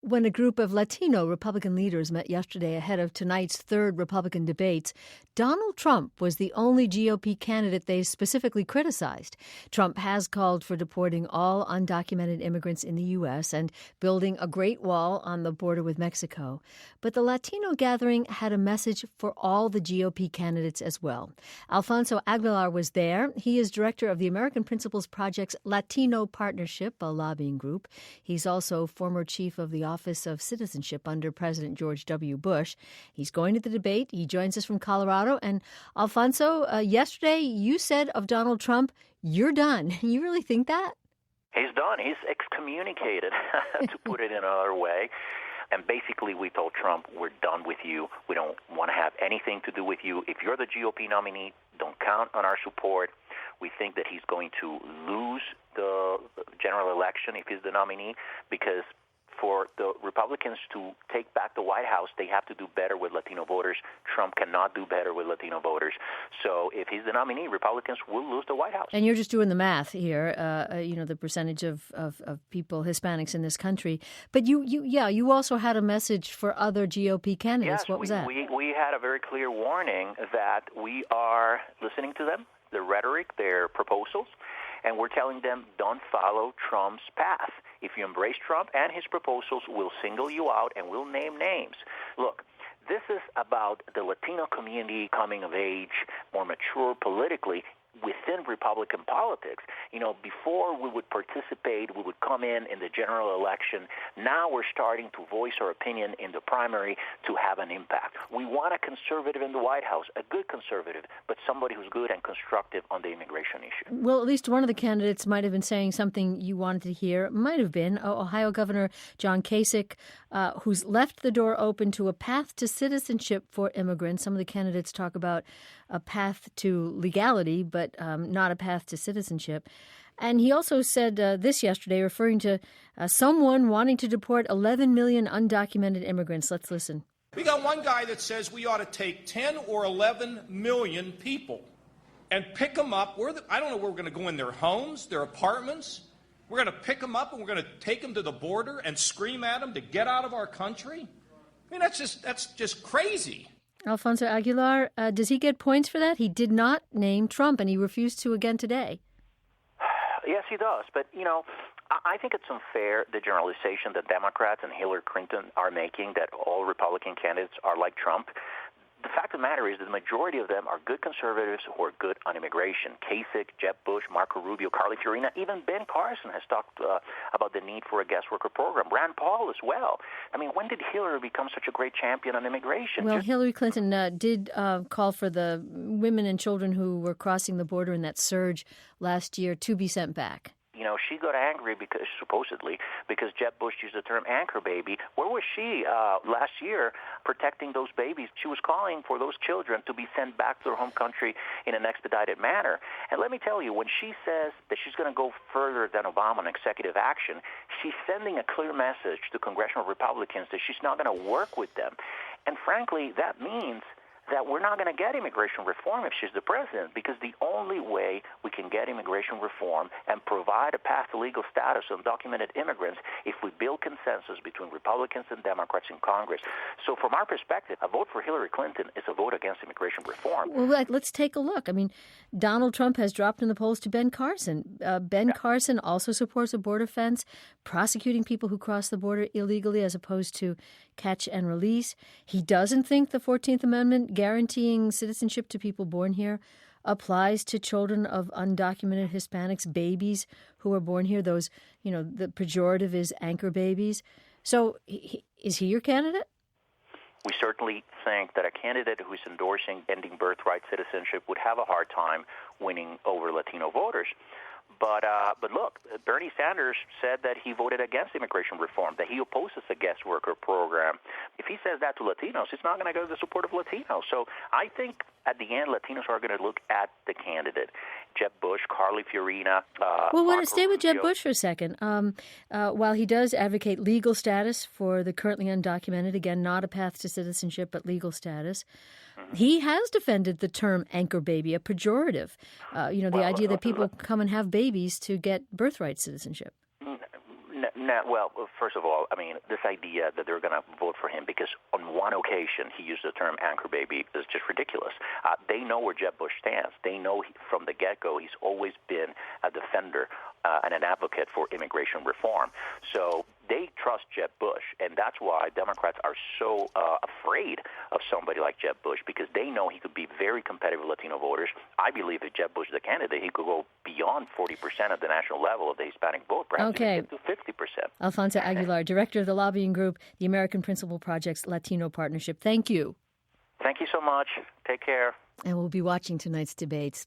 When a group of Latino Republican leaders met yesterday ahead of tonight's third Republican debates, Donald Trump was the only GOP candidate they specifically criticized. Trump has called for deporting all undocumented immigrants in the U.S. and building a Great Wall on the border with Mexico. But the Latino gathering had a message for all the GOP candidates as well. Alfonso Aguilar was there. He is director of the American Principles Project's Latino Partnership, a lobbying group. He's also former chief of the Office of Citizenship under President George W. Bush. He's going to the debate. He joins us from Colorado. And Alfonso, yesterday you said of Donald Trump, "You're done." You really think that? He's done. He's excommunicated, to put it in another way. And basically, we told Trump, we're done with you. We don't want to have anything to do with you. If you're the GOP nominee, don't count on our support. We think that he's going to lose the general election if he's the nominee, because for the Republicans to take back the White House, they have to do better with Latino voters. Trump cannot do better with Latino voters. So if he's the nominee, Republicans will lose the White House. And you're just doing the math here, the percentage of people, Hispanics in this country. But you also had a message for other GOP candidates. Yes, what was that? We had a very clear warning that we are listening to them, their rhetoric, their proposals, and we're telling them, don't follow Trump's path. If you embrace Trump and his proposals, we'll single you out and we'll name names. Look, this is about the Latino community coming of age, more mature politically, within Republican politics. You know, before we would participate, we would come in the general election. Now we're starting to voice our opinion in the primary to have an impact. We want a conservative in the White House, a good conservative, but somebody who's good and constructive on the immigration issue. Well, at least one of the candidates might have been saying something you wanted to hear. Might have been Ohio Governor John Kasich, who's left the door open to a path to citizenship for immigrants. Some of the candidates talk about a path to legality, but not a path to citizenship. And he also said this yesterday, referring to someone wanting to deport 11 million undocumented immigrants. Let's listen. We got one guy that says we ought to take 10 or 11 million people and pick them up. I don't know where we're going to go in their homes, their apartments. We're going to pick them up and we're going to take them to the border and scream at them to get out of our country. I mean, that's just crazy. Alfonso Aguilar, does he get points for that? He did not name Trump, and he refused to again today. Yes, he does. But, I think it's unfair, the generalization that Democrats and Hillary Clinton are making, that all Republican candidates are like Trump. The fact of the matter is that the majority of them are good conservatives who are good on immigration. Kasich, Jeb Bush, Marco Rubio, Carly Fiorina, even Ben Carson has talked about the need for a guest worker program. Rand Paul as well. I mean, when did Hillary become such a great champion on immigration? Well, Hillary Clinton did call for the women and children who were crossing the border in that surge last year to be sent back. She got angry because Jeb Bush used the term anchor baby. Where was she last year protecting those babies? She was calling for those children to be sent back to their home country in an expedited manner. And let me tell you, when she says that she's going to go further than Obama on executive action, she's sending a clear message to congressional Republicans that she's not going to work with them. And frankly, that means that we're not going to get immigration reform if she's the president, because the only way we can get immigration reform and provide a path to legal status of undocumented immigrants if we build consensus between Republicans and Democrats in Congress. So from our perspective, a vote for Hillary Clinton is a vote against immigration reform. Well, let's take a look. I mean, Donald Trump has dropped in the polls to Ben Carson. Carson also supports a border fence, prosecuting people who cross the border illegally as opposed to catch and release. He doesn't think the 14th Amendment guaranteeing citizenship to people born here applies to children of undocumented Hispanics, babies who are born here. Those, the pejorative is anchor babies. So is he your candidate? We certainly think that a candidate who is endorsing ending birthright citizenship would have a hard time winning over Latino voters. But look, Bernie Sanders said that he voted against immigration reform, that he opposes a guest worker program. If he says that to Latinos, it's not going to go to the support of Latinos. So I think at the end, Latinos are going to look at the candidate, Jeb Bush, Carly Fiorina. Well, stay with Jeb Bush for a second. While he does advocate legal status for the currently undocumented, again, not a path to citizenship, but legal status, he has defended the term anchor baby, a pejorative. The idea that people come and have babies to get birthright citizenship. No, well, first of all, I mean, this idea that they're going to vote for him because on one occasion he used the term anchor baby is just ridiculous. They know where Jeb Bush stands. They know from the get-go he's always been a defender and an advocate for immigration reform. So they trust Jeb Bush, and that's why Democrats are so afraid of somebody like Jeb Bush, because they know he could be very competitive with Latino voters. I believe if Jeb Bush is the candidate, he could go beyond 40% at the national level of the Hispanic vote, perhaps even get to 50%. Alfonso Aguilar, director of the lobbying group, the American Principal Project's Latino Partnership. Thank you. Thank you so much. Take care. And we'll be watching tonight's debates.